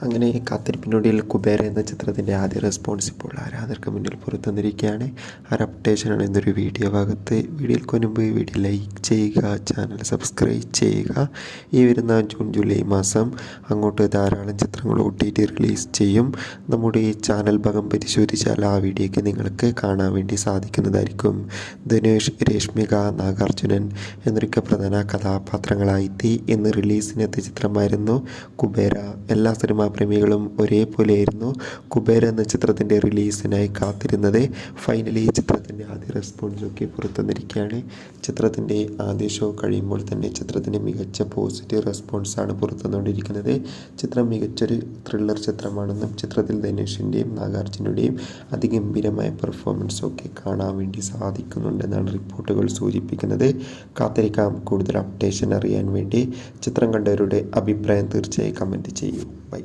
അങ്ങനെ കാത്തിരിപ്പിനൊടുവിൽ കുബേര എന്ന ചിത്രത്തിൻ്റെ ആദ്യ റെസ്പോൺസ് ഇപ്പോൾ ആരാധകർക്ക് മുന്നിൽ പുറത്തുവന്നിരിക്കുകയാണ്. ആ ഒരു അപ്ഡേഷനാണ് ഇന്നൊരു വീഡിയോ ഭാഗത്ത്. വീഡിയോയ്ക്ക് മുൻപ് വീഡിയോ ലൈക്ക് ചെയ്യുക, ചാനൽ സബ്സ്ക്രൈബ് ചെയ്യുക. ഈ വരുന്ന ജൂൺ ജൂലൈ മാസം അങ്ങോട്ട് ധാരാളം ചിത്രങ്ങൾ OTT റിലീസ് ചെയ്യും. നമ്മുടെ ഈ ചാനൽ ഭാഗം പരിശോധിച്ചാൽ ആ വീഡിയോയ്ക്ക് നിങ്ങൾക്ക് കാണാൻ വേണ്ടി സാധിക്കുന്നതായിരിക്കും. ധനുഷ്, രശ്മിക, നാഗാർജുനൻ എന്നൊക്കെ പ്രധാന കഥാപാത്രങ്ങളായി ഇന്ന് റിലീസിനെത്തിയ ചിത്രമായിരുന്നു കുബേര. എല്ലാ സിനിമാ പ്രേമികളും ഒരേപോലെയായിരുന്നു കുബേര എന്ന ചിത്രത്തിൻ്റെ റിലീസിനായി കാത്തിരുന്നത്. ഫൈനലി ഈ ചിത്രത്തിൻ്റെ ആദ്യ റെസ്പോൺസൊക്കെ പുറത്തുവന്നിരിക്കുകയാണ്. ചിത്രത്തിൻ്റെ ആദ്യ ഷോ കഴിയുമ്പോൾ തന്നെ ചിത്രത്തിൻ്റെ മികച്ച പോസിറ്റീവ് റെസ്പോൺസാണ് പുറത്തുവന്നുകൊണ്ടിരിക്കുന്നത്. ചിത്രം മികച്ചൊരു ത്രില്ലർ ചിത്രമാണെന്നും ചിത്രത്തിൽ ധനുഷിൻ്റെയും നാഗാർജുനയുടെയും അതിഗംഭീരമായ പെർഫോമൻസൊക്കെ കാണാൻ വേണ്ടി സാധിക്കുന്നുണ്ടെന്നാണ് റിപ്പോർട്ടുകൾ സൂചിപ്പിക്കുന്നത്. കാത്തിരിക്കാം കൂടുതൽ അപ്ഡേഷൻ അറിയാൻ വേണ്ടി. ചിത്രം കണ്ടവരുടെ അഭിപ്രായം തീർച്ചയായും കമൻറ്റ് ചെയ്യൂ. ബൈ.